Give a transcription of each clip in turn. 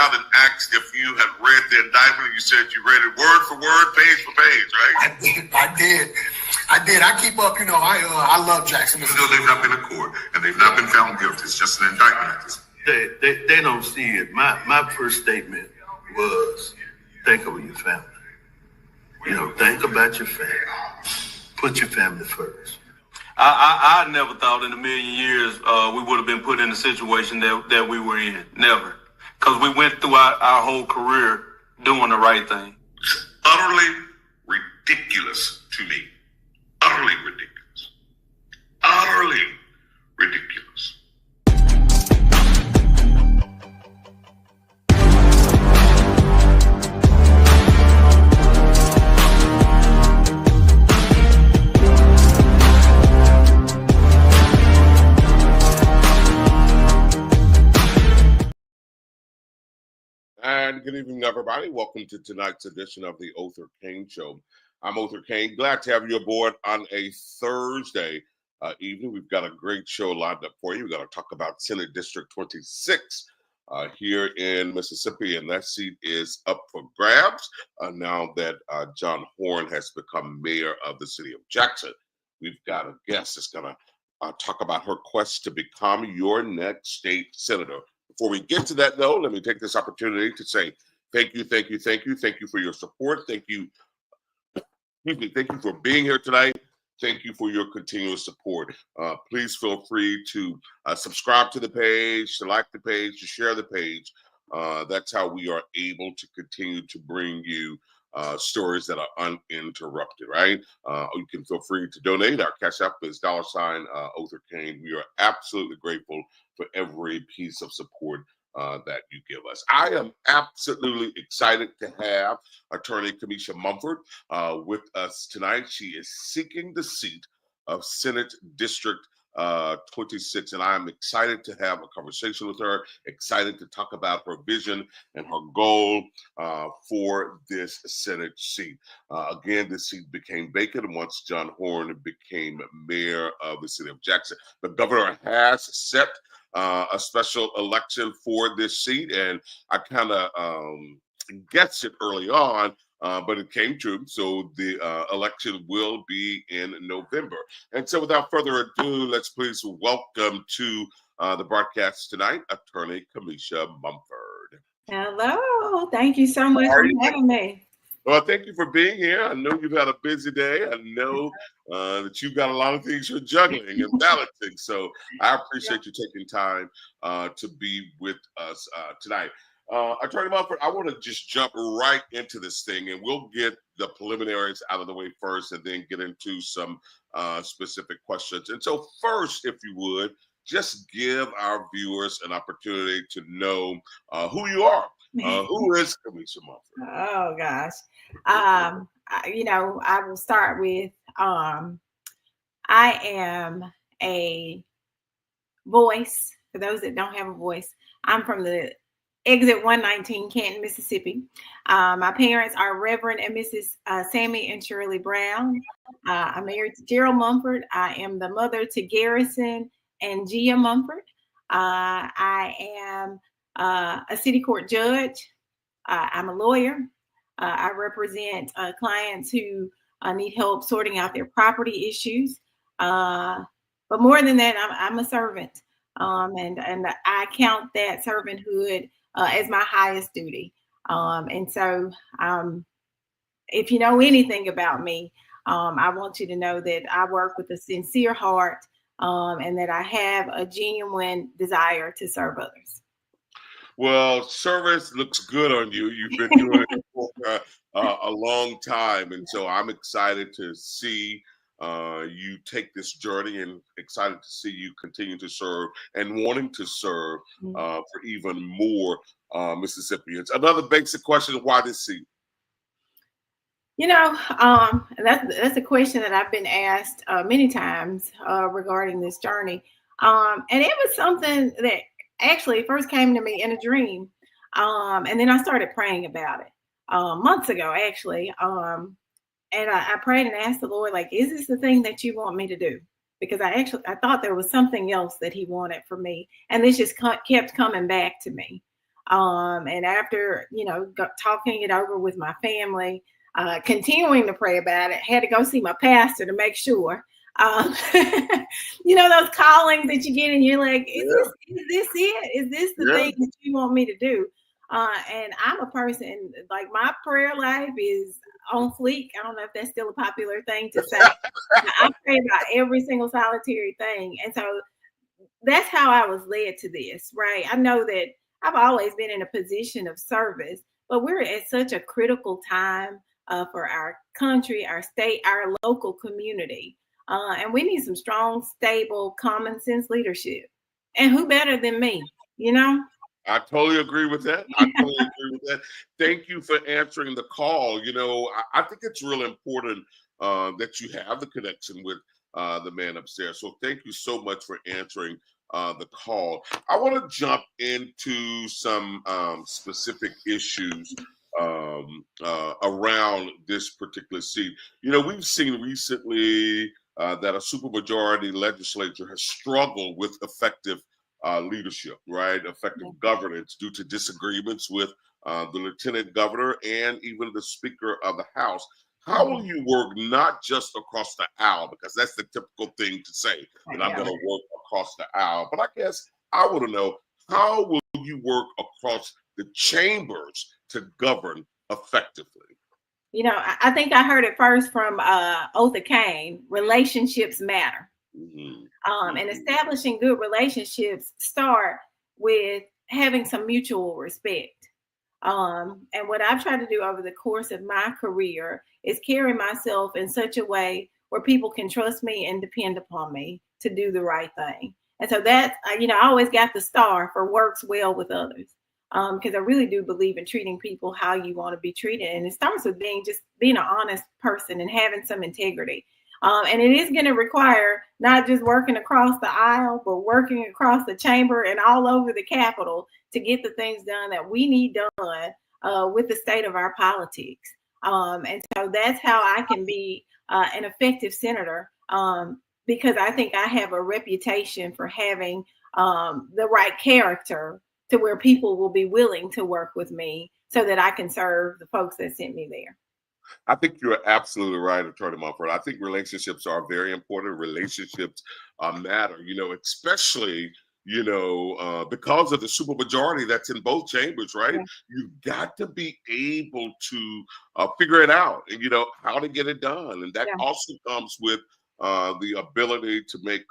out and asked if you had read the indictment. You said you read it word for word, page for page, right? I did. I keep up. I love Jackson. Even though they've not been in court and they've not been found guilty, it's just an indictment. They don't see it. My first statement was, think about your family. Think about your family. Put your family first. I never thought in a million years we would have been put in the situation that we were in. Never. Because we went through our whole career doing the right thing. It's utterly ridiculous to me. Utterly ridiculous. Utterly ridiculous. And good evening, everybody. Welcome to tonight's edition of the Othor Cain Show. I'm Othor Cain. Glad to have you aboard on a Thursday evening. We've got a great show lined up for you. We're going to talk about Senate District 26 here in Mississippi, and that seat is up for grabs now that John Horn has become mayor of the city of Jackson. We've got a guest that's going to talk about her quest to become your next state senator. Before we get to that, though, let me take this opportunity to say thank you for your support. Thank you for being here tonight. Thank you for your continuous support. Please feel free to subscribe to the page, to like the page, to share the page. That's how we are able to continue to bring you stories that are uninterrupted, right? You can feel free to donate. Our cash app is $Othor Cain. We are absolutely grateful for every piece of support that you give us. I am absolutely excited to have attorney Kamesha Mumford with us tonight. She is seeking the seat of Senate District 26, and I'm excited to have a conversation with her, excited to talk about her vision and her goal for this Senate seat. Again, this seat became vacant once John Horn became mayor of the city of Jackson. The governor has set a special election for this seat, and I kind of guessed it early on, but it came true. So the election will be in November. And so without further ado, let's please welcome to the broadcast tonight, attorney Kamesha Mumford. Hello. Thank you so much for having me. Well, thank you for being here. I know you've had a busy day. I know that you've got a lot of things you're juggling and balancing. So I appreciate you taking time to be with us tonight. Attorney Mumford, I want to just jump right into this thing, and we'll get the preliminaries out of the way first and then get into some specific questions. And so first, if you would, just give our viewers an opportunity to know who you are. Who is Kamesha Mumford? Oh, gosh. I will start with I am a voice. For those that don't have a voice, I'm from the exit 119, Canton, Mississippi. My parents are Reverend and Mrs. Sammy and Shirley Brown. I'm married to Gerald Mumford. I am the mother to Garrison and Gia Mumford. I am a city court judge. I'm a lawyer. I represent clients who need help sorting out their property issues. But more than that, I'm a servant. And I count that servanthood as my highest duty. And so if you know anything about me, I want you to know that I work with a sincere heart and that I have a genuine desire to serve others. Well, service looks good on you. You've been doing it for a long time. And so I'm excited to see you take this journey and excited to see you continue to serve and wanting to serve for even more Mississippians. Another basic question, why this seat? That's a question that I've been asked many times regarding this journey. And it was something that actually first came to me in a dream. And then I started praying about it months ago, actually. And I prayed and asked the Lord, like, is this the thing that you want me to do? Because I thought there was something else that he wanted for me. And this just kept coming back to me. And after, talking it over with my family, continuing to pray about it, had to go see my pastor to make sure. Those callings that you get and you're like, is this it? Is this the thing that you want me to do? And I'm a person, like, my prayer life is on fleek. I don't know if that's still a popular thing to say. I pray about every single solitary thing. And so that's how I was led to this, right? I know that I've always been in a position of service, but we're at such a critical time for our country, our state, our local community. And we need some strong, stable, common sense leadership. And who better than me, I totally agree with that. Thank you for answering the call. I think it's real important that you have the connection with the man upstairs. So thank you so much for answering the call. I want to jump into some specific issues around this particular seat. We've seen recently that a supermajority legislature has struggled with effective leadership, right? Effective governance due to disagreements with the lieutenant governor and even the speaker of the House. How will you work not just across the aisle, because that's the typical thing to say, that I'm going to work across the aisle, but I guess I want to know, how will you work across the chambers to govern effectively? I think I heard it first from Othor Cain. Relationships matter. And establishing good relationships start with having some mutual respect. And what I've tried to do over the course of my career is carry myself in such a way where people can trust me and depend upon me to do the right thing. And so that, I always got the star for works well with others. Because I really do believe in treating people how you want to be treated. And it starts with being an honest person and having some integrity. And it is going to require not just working across the aisle, but working across the chamber and all over the Capitol to get the things done that we need done with the state of our politics. And so that's how I can be an effective senator, because I think I have a reputation for having the right character to where people will be willing to work with me so that I can serve the folks that sent me there. I think you're absolutely right, Attorney Mumford. I think relationships are very important. Relationships matter, especially, because of the supermajority that's in both chambers, right? Yeah. You've got to be able to figure it out and, how to get it done. And that also comes with the ability to make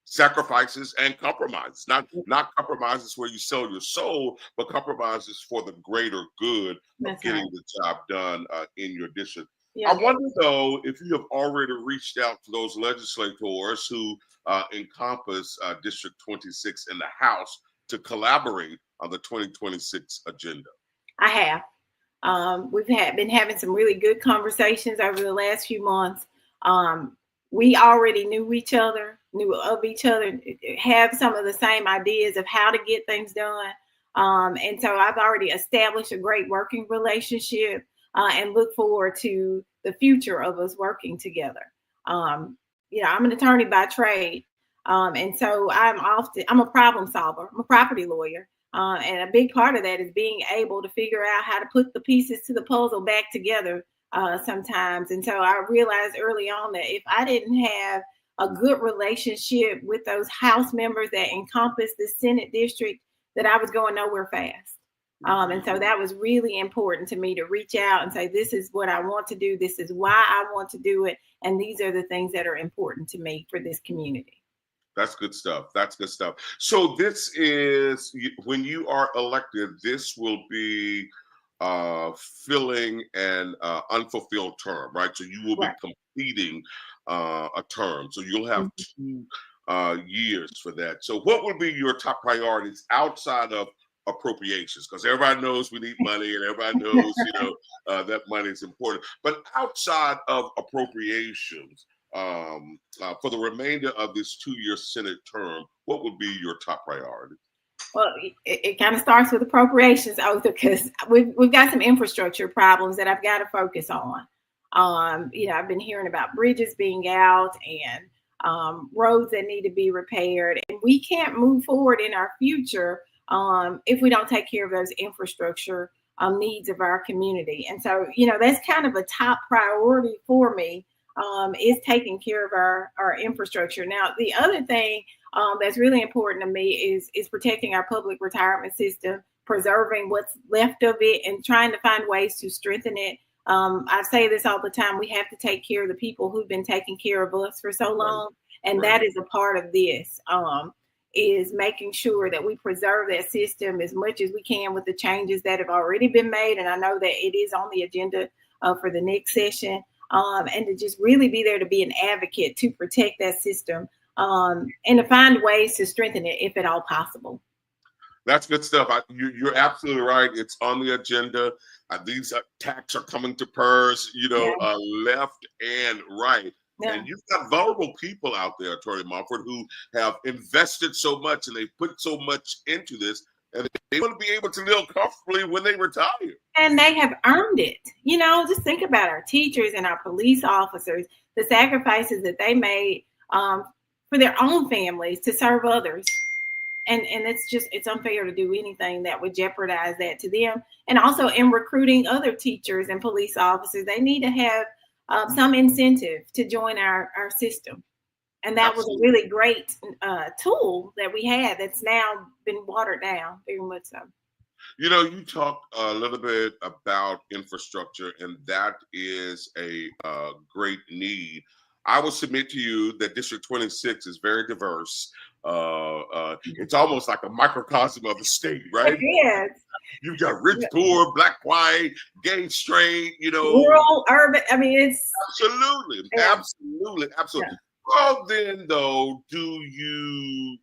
sacrifices and compromises, not compromises where you sell your soul, but compromises for the greater good of getting the job done in your district. I wonder, though, if you have already reached out to those legislators who encompass District 26 in the House to collaborate on the 2026 agenda. I have. We've been having some really good conversations over the last few months. We already knew of each other, have some of the same ideas of how to get things done. And so I've already established a great working relationship and look forward to the future of us working together. I'm an attorney by trade. And so I'm a problem solver. I'm a property lawyer. And a big part of that is being able to figure out how to put the pieces to the puzzle back together sometimes. And so I realized early on that if I didn't have a good relationship with those House members that encompass the Senate district, that I was going nowhere fast. And so that was really important to me to reach out and say, this is what I want to do. This is why I want to do it. And these are the things that are important to me for this community. That's good stuff. So this is, when you are elected, this will be filling an unfulfilled term, right? So you will be completing a term. So you'll have 2 years for that. So what would be your top priorities outside of appropriations? Because everybody knows we need money, and everybody knows that money is important. But outside of appropriations, for the remainder of this 2-year Senate term, what would be your top priority? Well, it kind of starts with appropriations, because we've got some infrastructure problems that I've got to focus on. I've been hearing about bridges being out and roads that need to be repaired, and we can't move forward in our future if we don't take care of those infrastructure needs of our community. And so, that's kind of a top priority for me, is taking care of our infrastructure. Now, the other thing that's really important to me is protecting our public retirement system, preserving what's left of it, and trying to find ways to strengthen it. I say this all the time. We have to take care of the people who've been taking care of us for so long. And that is a part of this, is making sure that we preserve that system as much as we can with the changes that have already been made. And I know that it is on the agenda for the next session, and to just really be there to be an advocate to protect that system, and to find ways to strengthen it if at all possible. That's good stuff. You're absolutely right. It's on the agenda. These attacks are coming to PERS, left and right. Yeah. And you've got vulnerable people out there, Attorney Mumford, who have invested so much and they've put so much into this, and they want to be able to live comfortably when they retire. And they have earned it. Just think about our teachers and our police officers, the sacrifices that they made for their own families to serve others. And it's unfair to do anything that would jeopardize that to them. And also in recruiting other teachers and police officers, they need to have some incentive to join our system. And that was a really great tool that we had that's now been watered down, very much so. You talk a little bit about infrastructure, and that is a great need. I will submit to you that District 26 is very diverse. It's almost like a microcosm of the state, right? Yes. You've got rich, poor, black, white, gay, straight, rural, urban. I mean, it's absolutely. Yeah. Well, then, though, do you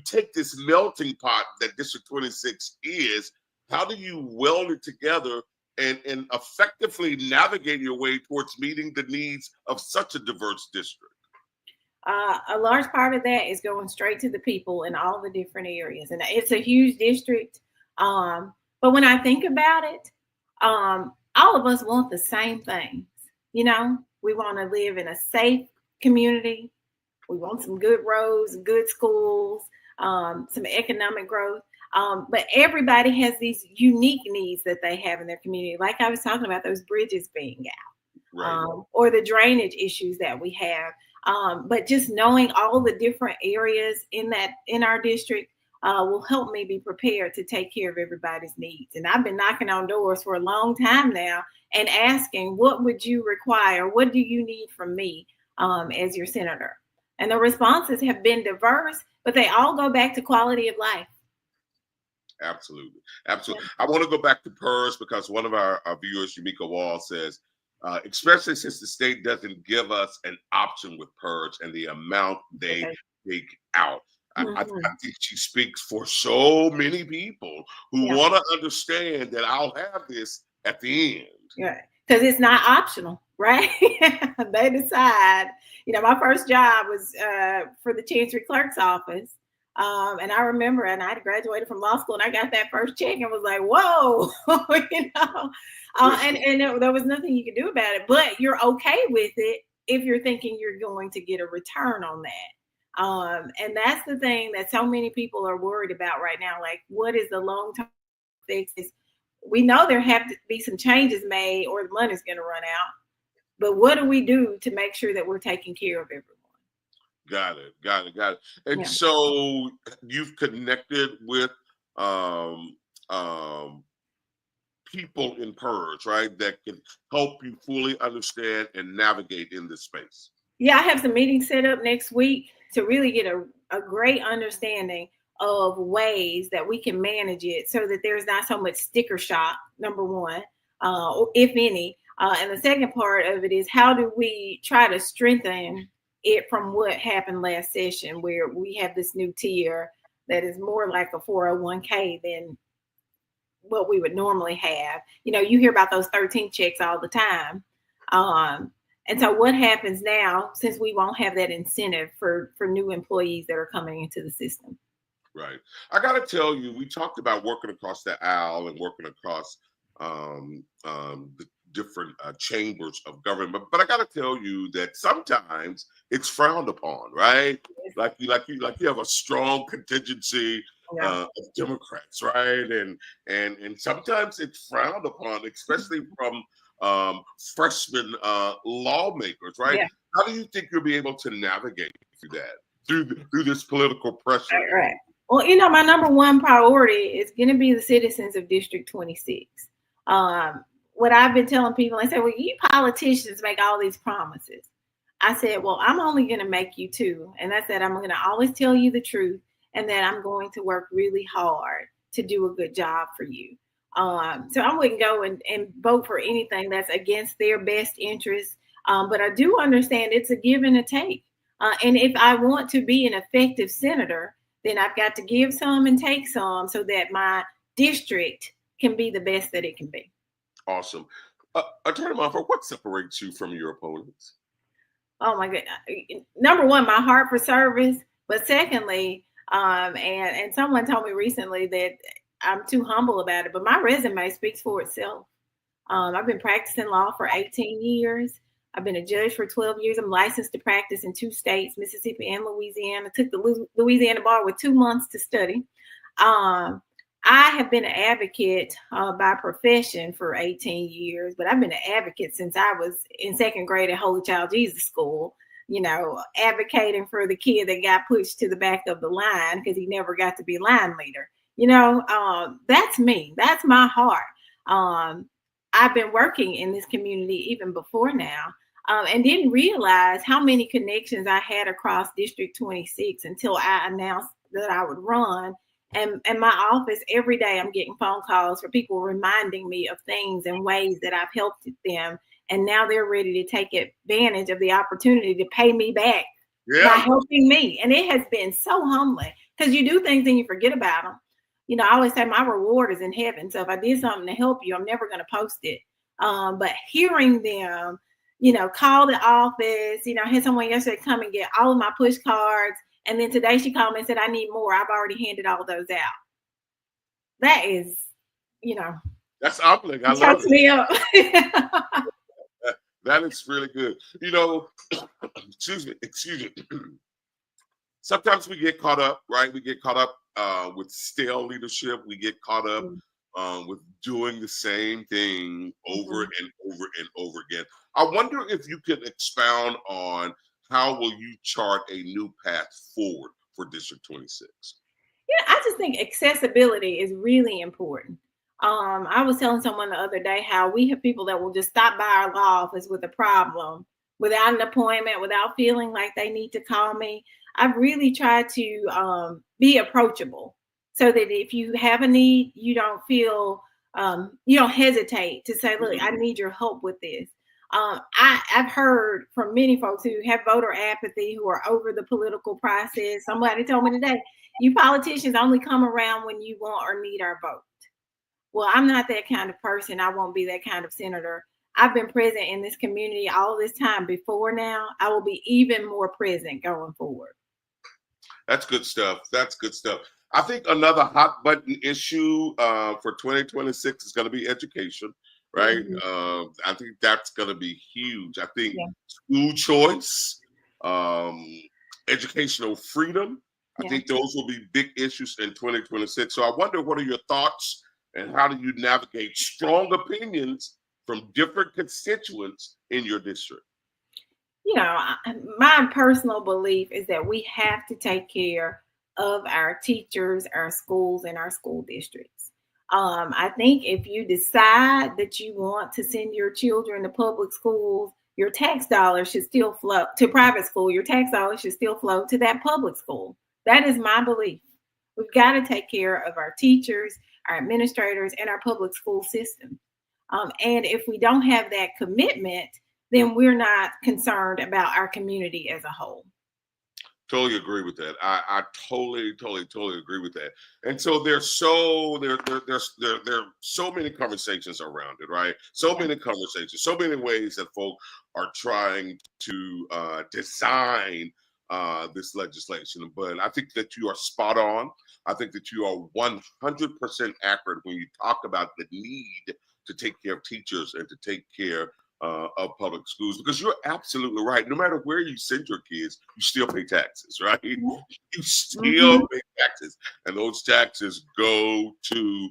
take this melting pot that District 26 is? How do you weld it together and effectively navigate your way towards meeting the needs of such a diverse district? A large part of that is going straight to the people in all the different areas. And it's a huge district. But when I think about it, all of us want the same things. We want to live in a safe community. We want some good roads, good schools, some economic growth. But everybody has these unique needs that they have in their community. Like I was talking about, those bridges being out, right. Or the drainage issues that we have. But just knowing all the different areas in our district will help me be prepared to take care of everybody's needs. And I've been knocking on doors for a long time now and asking, what would you require? What do you need from me as your senator? And the responses have been diverse, but they all go back to quality of life. Absolutely. Yeah. I want to go back to PERS because one of our viewers, Jamaica Wall, says, especially since the state doesn't give us an option with PERS and the amount they take out. I think she speaks for so many people who want to understand that I'll have this at the end. Yeah, because it's not optional, right? They decide. My first job was for the Chancery Clerk's office. And I remember, and I had graduated from law school, and I got that first check and was like, whoa, and there was nothing you could do about it, but you're okay with it if you're thinking you're going to get a return on that. And that's the thing that so many people are worried about right now. Like, what is the long-term fixes? We know there have to be some changes made or the money's going to run out, but what do we do to make sure that we're taking care of everyone? Got it. And so you've connected with people in PERS, right, that can help you fully understand and navigate in this space. Yeah, I have some meetings set up next week to really get a great understanding of ways that we can manage it so that there's not so much sticker shock, number one, if any. And the second part of it is, how do we try to strengthen it from what happened last session, where we have this new tier that is more like a 401k than what we would normally have. You hear about those 13 checks all the time. And so what happens now, since we won't have that incentive for new employees that are coming into the system? Right. I got to tell you, we talked about working across the aisle and working across the different chambers of government, but I got to tell you that sometimes it's frowned upon, right? Like you have a strong contingency Yeah. of Democrats, right? And sometimes it's frowned upon, especially from freshman lawmakers, right? Yeah. How do you think you'll be able to navigate through that, through this political pressure? Right. Well, my number one priority is going to be the citizens of District 26. What I've been telling people, I say, well, you politicians make all these promises. I said, well, I'm only going to make you two. And I said, I'm going to always tell you the truth and that I'm going to work really hard to do a good job for you. So I wouldn't go and vote for anything that's against their best interest. But I do understand it's a give and a take. And if I want to be an effective senator, then I've got to give some and take some so that my district can be the best that it can be. Awesome. Attorney Mumford, what separates you from your opponents? Oh my goodness. Number one, my heart for service. But secondly, and someone told me recently that I'm too humble about it, but my resume speaks for itself. I've been practicing law for 18 years. I've been a judge for 12 years. I'm licensed to practice in 2 states, Mississippi and Louisiana. I took the Louisiana bar with 2 months to study. I have been an advocate by profession for 18 years, but I've been an advocate since I was in 2nd grade at Holy Child Jesus School, advocating for the kid that got pushed to the back of the line because he never got to be line leader. That's me. That's my heart. I've been working in this community even before now, and didn't realize how many connections I had across District 26 until I announced that I would run. And my office, every day I'm getting phone calls for people reminding me of things and ways that I've helped them. And now they're ready to take advantage of the opportunity to pay me back by helping me. And it has been so humbling because you do things and you forget about them. I always say my reward is in heaven. So if I did something to help you, I'm never going to post it. But hearing them, call the office, I had someone yesterday come and get all of my push cards. And then today she called me and said, I need more. I've already handed all those out. That is, that's humbling. I love it. Me up. That is really good. Excuse me. Sometimes we get caught up, right? We get caught up with stale leadership. We get caught up with doing the same thing over and over and over again. I wonder if you could expound on how will you chart a new path forward for District 26? Yeah, I just think accessibility is really important. I was telling someone the other day how we have people that will just stop by our law office with a problem without an appointment, without feeling like they need to call me. I've really tried to be approachable so that if you have a need, you don't feel, you don't hesitate to say, look, I need your help with this. I've heard from many folks who have voter apathy, who are over the political process. Somebody told me today, you politicians only come around when you want or need our vote. Well, I'm not that kind of person. I won't be that kind of senator. I've been present in this community all this time before now. I will be even more present going forward. That's good stuff. That's good stuff. I think another hot button issue for 2026 is going to be education, right? I think that's going to be huge. I think school choice, educational freedom, I think those will be big issues in 2026. So I wonder, what are your thoughts and how do you navigate strong opinions from different constituents in your district? My personal belief is that we have to take care of our teachers, our schools, and our school districts. I think if you decide that you want to send your children to public schools, your tax dollars should still flow to private school. Your tax dollars should still flow to that public school. That is my belief. We've got to take care of our teachers, our administrators, and our public school system. And if we don't have that commitment, then we're not concerned about our community as a whole. Totally agree with that. I totally agree with that. And so there's so many conversations around it, right? So many conversations, so many ways that folk are trying to design this legislation. But I think that you are spot on. I think that you are 100% accurate when you talk about the need to take care of teachers and to take care of public schools, because you're absolutely right. No matter where you send your kids, you still pay taxes, right? You still pay taxes, and those taxes go to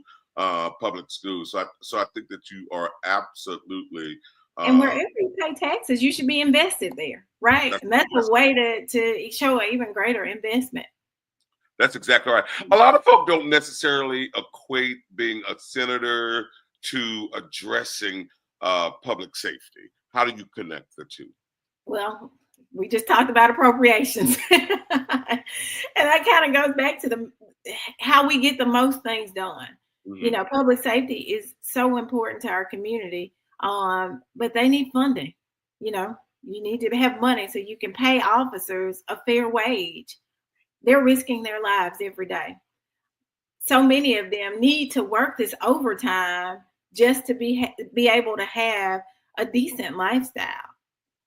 public schools. So I think that you are absolutely. And wherever you pay taxes, you should be invested there, right? And that's a way to show an even greater investment. That's exactly right. A lot of folk don't necessarily equate being a senator to addressing public safety. How do you connect the two? Well, we just talked about appropriations. And that kind of goes back to how we get the most things done. You know, public safety is so important to our community, but they need funding. You know, you need to have money so you can pay officers a fair wage. They're risking their lives every day. So many of them need to work this overtime just to be able to have a decent lifestyle.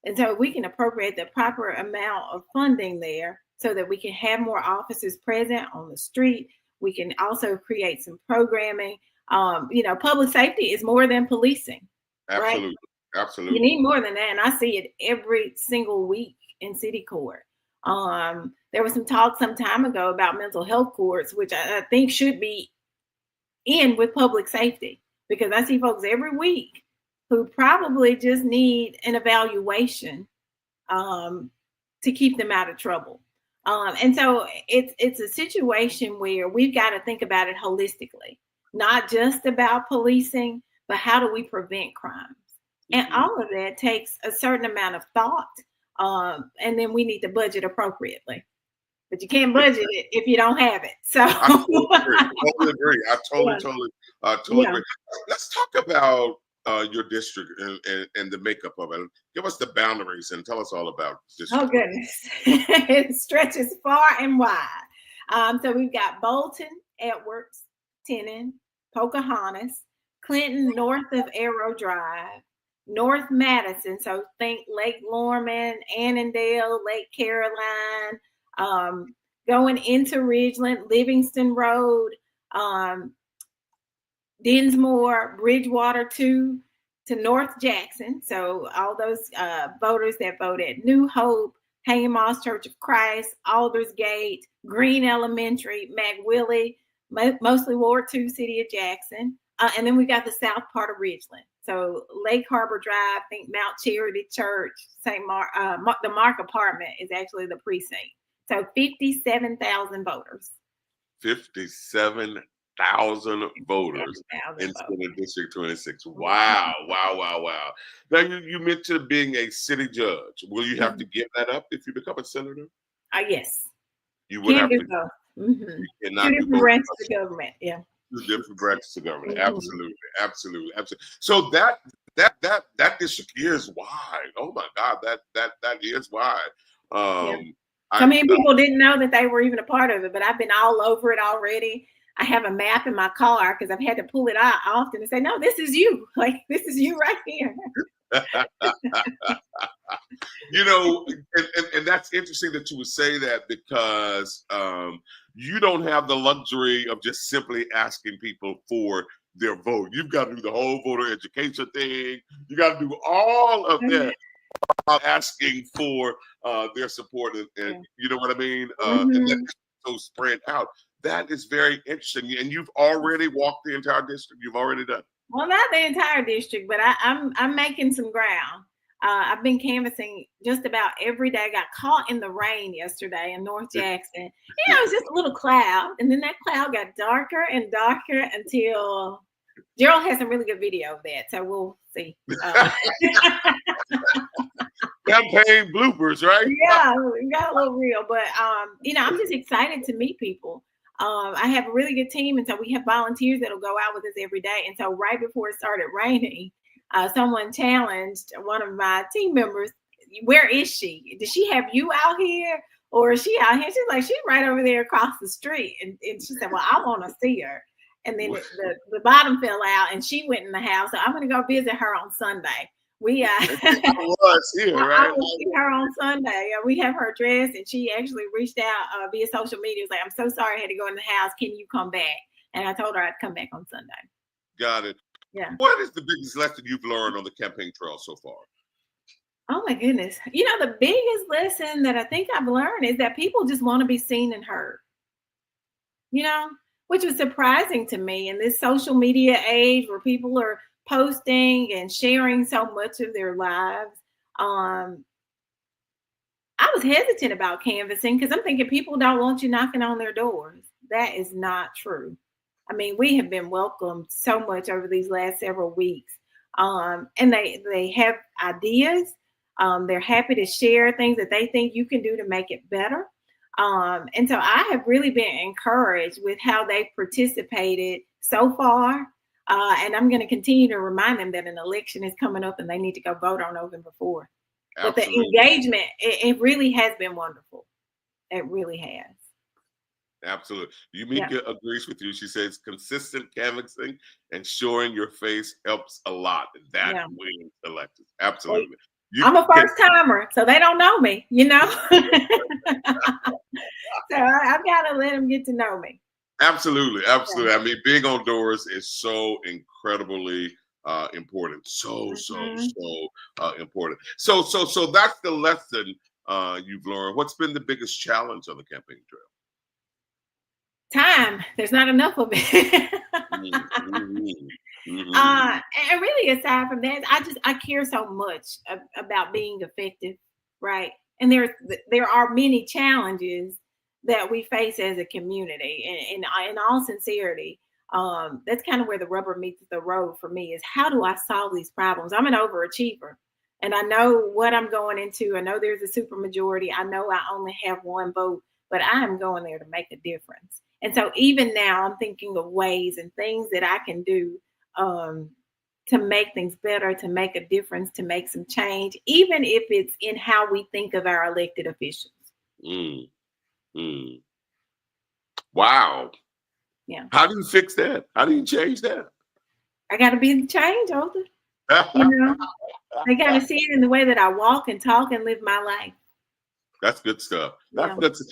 And so we can appropriate the proper amount of funding there so that we can have more officers present on the street. We can also create some programming. You know, public safety is more than policing. Absolutely. Right? Absolutely. You need more than that. And I see it every single week in city court. There was some talk some time ago about mental health courts, which I think should be in with public safety, because I see folks every week who probably just need an evaluation to keep them out of trouble. And so it's a situation where we've got to think about it holistically, not just about policing, but how do we prevent crimes? And all of that takes a certain amount of thought. And then we need to budget appropriately. But you can't budget it if you don't have it. So I totally agree. I totally agree. Let's talk about your district and the makeup of it. Give us the boundaries and tell us all about this. Oh goodness, it stretches far and wide. So we've got Bolton, Edwards, Tenon, Pocahontas, Clinton, north of Arrow Drive, North Madison. So think Lake Lorman, Annandale, Lake Caroline. Going into Ridgeland, Livingston Road, Dinsmore, Bridgewater 2 to North Jackson. So all those voters that voted New Hope, Hanging Moss Church of Christ, Aldersgate, Green Elementary, McWillie, mostly Ward 2, City of Jackson. And then we got the south part of Ridgeland. So Lake Harbor Drive, think Mount Charity Church, St. Mark, the Mark Apartment is actually the precinct. So 57,000 voters. 57,000 voters in Senate District 26. Wow. Now you mentioned being a city judge. Will you have to give that up if you become a senator? Yes. You would have to. Two different branches of government. Yeah. Two different branches of government. Absolutely. So that district is wide. Oh my God, that is wide. So many people didn't know that they were even a part of it, but I've been all over it already. I have a map in my car because I've had to pull it out often and say, no, this is you. Like, this is you right here. You know, and that's interesting that you would say that, because you don't have the luxury of just simply asking people for their vote. You've got to do the whole voter education thing. You got to do all of that. Asking for their support, and you know what I mean, and that's so spread out. That is very interesting, and you've already walked the entire district. You've already done. Well, not the entire district, but I'm making some ground. I've been canvassing just about every day. I got caught in the rain yesterday in North Jackson. You know, it was just a little cloud, and then that cloud got darker and darker until Gerald has some really good video of that, so we'll see. Campaign bloopers, right? Yeah, it got a little real, but you know, I'm just excited to meet people. I have a really good team, and so we have volunteers that'll go out with us every day. And so right before it started raining, someone challenged one of my team members, "Where is she? Does she have you out here, or is she out here?" She's like, "She's right over there across the street." And she said, "Well, I want to see her." And then the bottom fell out, and she went in the house. So I'm going to go visit her on Sunday. I will see her on Sunday. We have her address, and she actually reached out via social media. It was like, "I'm so sorry I had to go in the house. Can you come back?" And I told her I'd come back on Sunday. Got it. Yeah. What is the biggest lesson you've learned on the campaign trail so far? Oh my goodness. The biggest lesson that I think I've learned is that people just want to be seen and heard, which was surprising to me in this social media age where people are posting and sharing so much of their lives. I was hesitant about canvassing because I'm thinking people don't want you knocking on their doors. That is not true. I mean, we have been welcomed so much over these last several weeks. And they have ideas. They're happy to share things that they think you can do to make it better. And so I have really been encouraged with how they participated so far. And I'm going to continue to remind them that an election is coming up and they need to go vote on November 4th. But the engagement, it really has been wonderful. It really has. Absolutely. Yumika agrees with you. She says consistent canvassing and showing your face helps a lot. And that wins elections. Absolutely. I'm a first timer, so they don't know me, So I've got to let them get to know me. Absolutely. Absolutely. Yeah. I mean, being on doors is so incredibly important. So important. So that's the lesson you've learned. What's been the biggest challenge on the campaign trail? Time. There's not enough of it. And really, aside from that, I care so much about being effective, right? And there are many challenges that we face as a community. And in all sincerity, that's kind of where the rubber meets the road for me is how do I solve these problems? I'm an overachiever. And I know what I'm going into. I know there's a supermajority. I know I only have one vote, but I am going there to make a difference. And so even now I'm thinking of ways and things that I can do to make things better, to make a difference, to make some change, even if it's in how we think of our elected officials. Wow. Yeah. How do you fix that? How do you change that? I got to be the change, Othor. They got to see it in the way that I walk and talk and live my life. That's good stuff. That's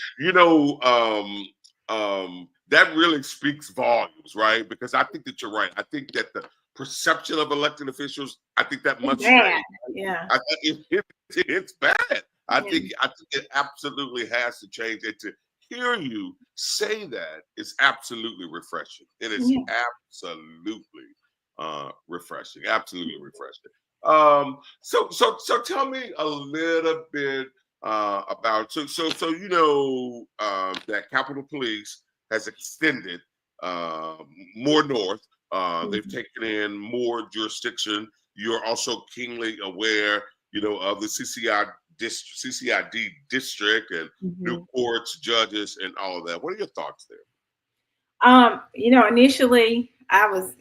that really speaks volumes, right? Because I think that you're right. I think that the perception of elected officials, I think that must change. Yeah. It's bad. I think it absolutely has to change. And to hear you say that is absolutely refreshing. It is absolutely refreshing. Absolutely refreshing. So tell me a little bit about that Capitol Police has extended more north. They've taken in more jurisdiction. You're also keenly aware, of the CCID district and new courts, judges, and all of that. What are your thoughts there? Initially I was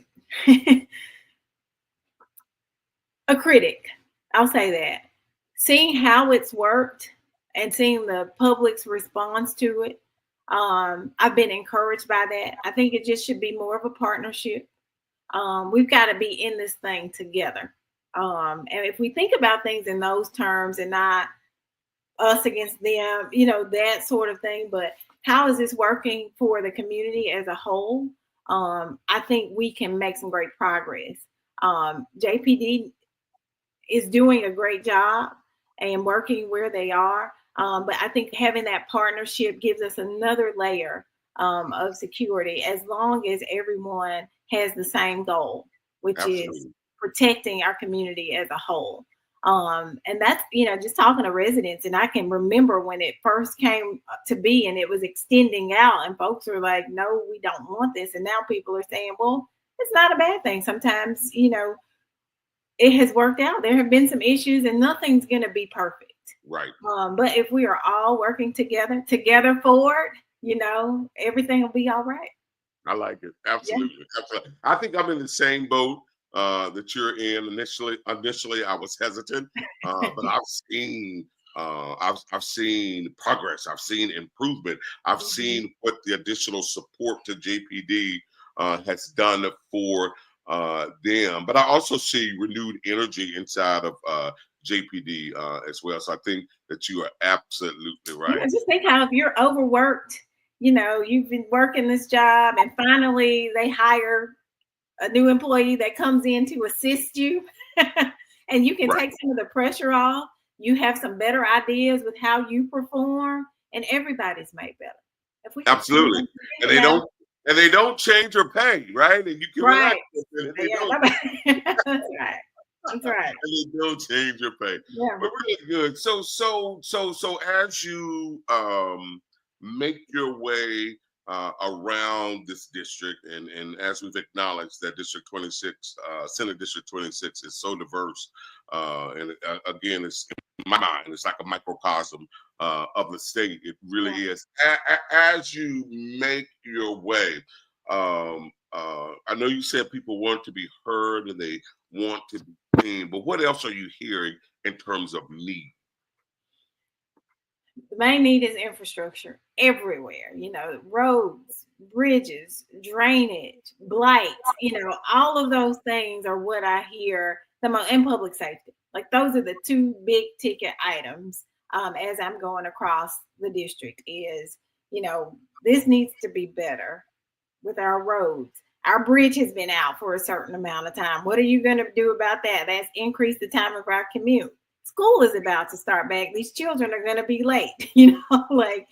a critic. I'll say that. Seeing how it's worked and seeing the public's response to it, I've been encouraged by that. I think it just should be more of a partnership. We've got to be in this thing together. And if we think about things in those terms and not us against them, that sort of thing, but how is this working for the community as a whole? I think we can make some great progress. JPD is doing a great job and working where they are. But I think having that partnership gives us another layer of security as long as everyone has the same goal, which is protecting our community as a whole. And that's, just talking to residents. And I can remember when it first came to be and it was extending out and folks were like, no, we don't want this. And now people are saying, well, it's not a bad thing. Sometimes, it has worked out. There have been some issues and nothing's going to be perfect. Right. But if we are all working together forward, everything will be all right. I like it. Absolutely. Yeah. Absolutely. I think I'm in the same boat that you're in. Initially, I was hesitant, but I've seen progress. I've seen improvement. I've seen what the additional support to JPD has done for them. But I also see renewed energy inside of JPD as well. So I think that you are absolutely right. Just think how if you're overworked, you've been working this job and finally they hire a new employee that comes in to assist you, and you can Right. take some of the pressure off. You have some better ideas with how you perform, and everybody's made better. If we Absolutely. And they don't change your pay, right? And you can relax. right. And they Yeah, don't, that's right. That's right. and they don't change your pay. Yeah. But really good. So as you make your way around this district, and as we've acknowledged that District 26, Senate District 26 is so diverse, and again, it's in my mind, it's like a microcosm of the state. It really is. As you make your way, I know you said people want to be heard and they want to be seen, but what else are you hearing in terms of need? The main need is infrastructure everywhere, roads, bridges, drainage, blight, all of those things are what I hear the most, and public safety. Like those are the two big ticket items as I'm going across the district is, this needs to be better with our roads. Our bridge has been out for a certain amount of time. What are you going to do about that? That's increased the time of our commute. School is about to start back. These children are going to be late, like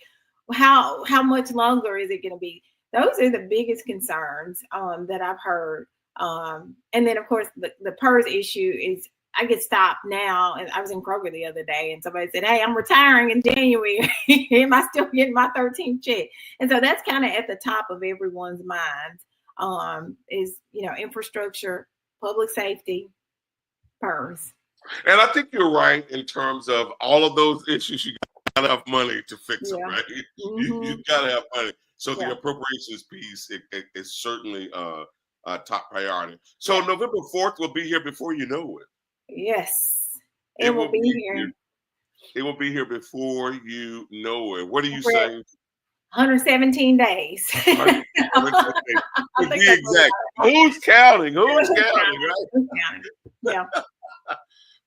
how much longer is it going to be? Those are the biggest concerns that I've heard. And then of course the PERS issue is I get stopped now. And I was in Kroger the other day and somebody said, "Hey, I'm retiring in January. Am I still getting my 13th check?" And so that's kind of at the top of everyone's minds is, infrastructure, public safety, PERS. And I think you're right in terms of all of those issues. You gotta have money to fix them, right? Mm-hmm. You gotta have money. So the Yeah. appropriations piece is certainly top priority. So November 4th will be here before you know it. Yes, it will be here. It will be here before you know it. What are you saying? 117 days. To be exact. Who's counting? Who's counting, right? Who's counting? Yeah.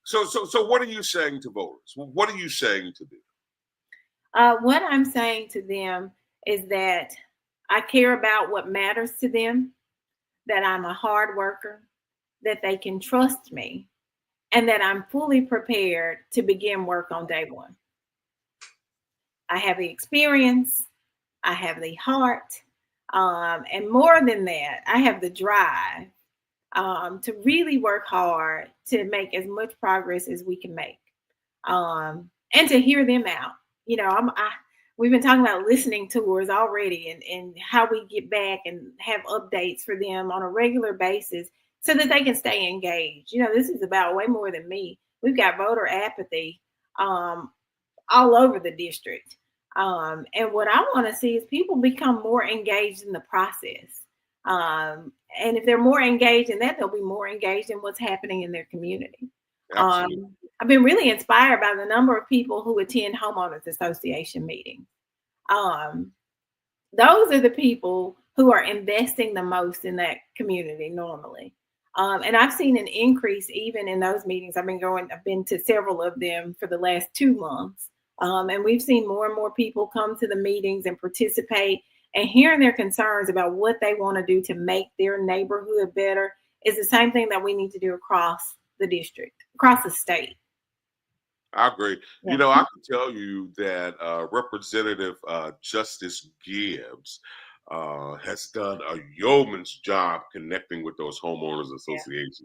So what are you saying to voters? What are you saying to them? What I'm saying to them is that I care about what matters to them, that I'm a hard worker, that they can trust me, and that I'm fully prepared to begin work on day one. I have the experience, I have the heart, and more than that, I have the drive to really work hard to make as much progress as we can make, and to hear them out. We've been talking about listening tours already and how we get back and have updates for them on a regular basis so that they can stay engaged. This is about way more than me. We've got voter apathy all over the district. And what I want to see is people become more engaged in the process. And if they're more engaged in that, they'll be more engaged in what's happening in their community. I've been really inspired by the number of people who attend homeowners association meetings. Those are the people who are investing the most in that community normally. And I've seen an increase even in those meetings. I've been to several of them for the last 2 months. And we've seen more and more people come to the meetings and participate, and hearing their concerns about what they want to do to make their neighborhood better is the same thing that we need to do across the district, across the state. I agree. Yeah. I can tell you that Representative Justice Gibbs has done a yeoman's job connecting with those homeowners associations.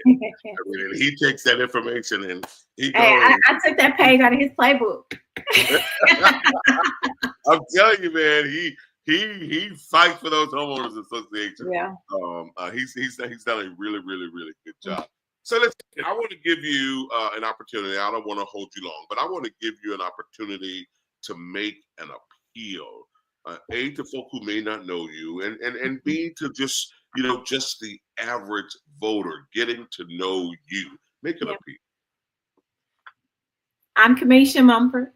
And he takes that information and he goes. Hey, I took that page out of his playbook. I'm telling you, man, he fights for those homeowners associations. Yeah. He's done a really, really, really good job. So I want to give you an opportunity. I don't want to hold you long, but I want to give you an opportunity to make an appeal. A, to folk who may not know you, and B, to just the average voter getting to know you. Make an appeal. I'm Kamesha Mumford.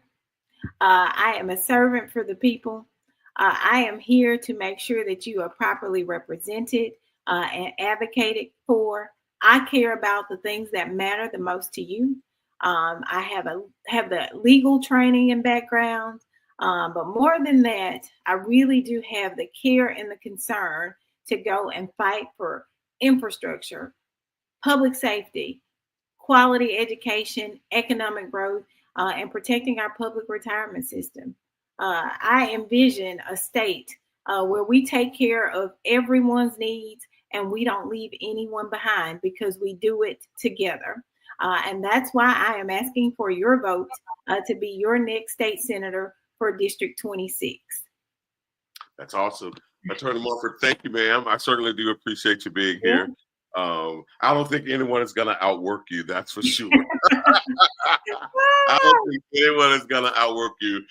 I am a servant for the people. I am here to make sure that you are properly represented and advocated for. I care about the things that matter the most to you. I have the legal training and background, but more than that, I really do have the care and the concern to go and fight for infrastructure, public safety, quality education, economic growth, and protecting our public retirement system. I envision a state where we take care of everyone's needs and we don't leave anyone behind because we do it together. And that's why I am asking for your vote to be your next state senator for District 26. That's awesome. Attorney Mumford, thank you, ma'am. I certainly do appreciate you being here. I don't think anyone is going to outwork you. That's for sure. I don't think anyone is going to outwork you.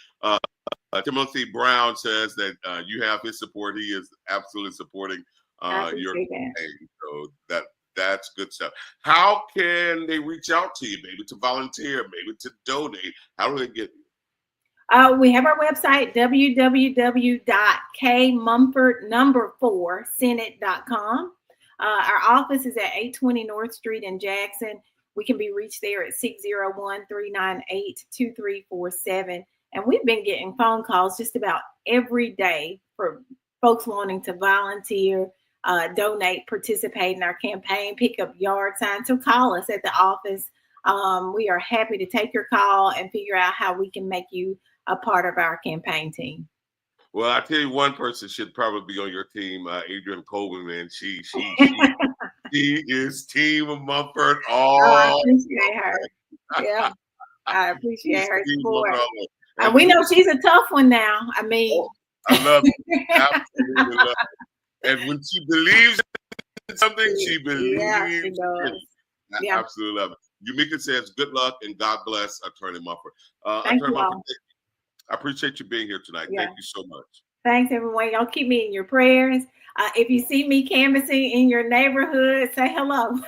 Timothy Brown says that you have his support. He is absolutely supporting your campaign. So that's good stuff. How can they reach out to you? Maybe to volunteer, maybe to donate. How do they get you? We have our website, www.kmumford4senate.com. Our office is at 820 North Street in Jackson. We can be reached there at 601-398-2347. And we've been getting phone calls just about every day for folks wanting to volunteer, donate, participate in our campaign, pick up yard signs. So call us at the office. We are happy to take your call and figure out how we can make you a part of our campaign team. Well, I tell you, one person should probably be on your team, Adrian Coleman, man. She is Team Mumford. I appreciate her. Yeah, I appreciate her support. And we know she's a tough one now. I mean, I love it. Absolutely love it. And when she believes in something, she believes. Yeah, she does. I absolutely love it. Yumika says, "Good luck and God bless Attorney Mumford." Thank you all. I appreciate you being here tonight. Yeah. Thank you so much. Thanks, everyone. Y'all keep me in your prayers. If you see me canvassing in your neighborhood, say hello.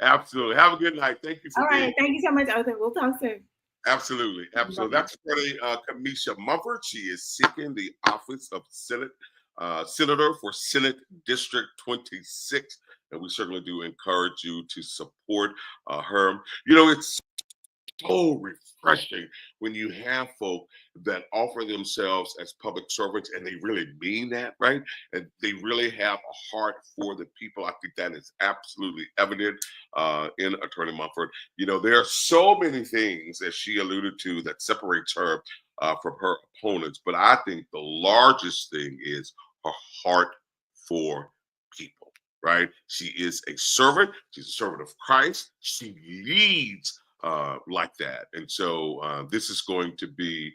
Absolutely. Have a good night. Thank you for being here. Thank you so much, Othor. We'll talk soon. Absolutely. Absolutely. That's Attorney Kamesha Mumford. She is seeking the office of Senator for Senate District 26. And we certainly do encourage you to support her. You know, it's so refreshing when you have folk that offer themselves as public servants and they really mean that, right? And they really have a heart for the people. I think that is absolutely evident in Attorney Mumford. You know, there are so many things, as she alluded to, that separates her from her opponents. But I think the largest thing is her heart for people, right? She is a servant. She's a servant of Christ. She leads like that. And so this is going to be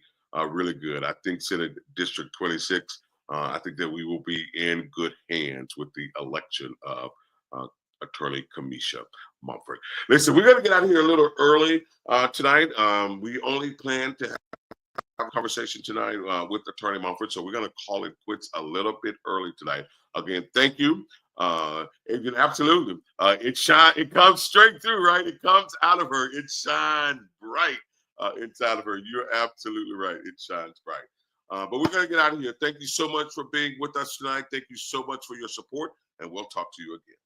really good. I think Senate District 26, I think that we will be in good hands with the election of Attorney Kamesha Mumford. Listen, we're going to get out of here a little early tonight. We only plan to have a conversation tonight with Attorney Mumford, so we're going to call it quits a little bit early tonight. Again, thank you. Adrian, absolutely. It comes straight through, right? It comes out of her. It shines bright inside of her. You're absolutely right. It shines bright. But we're going to get out of here. Thank you so much for being with us tonight. Thank you so much for your support, and we'll talk to you again.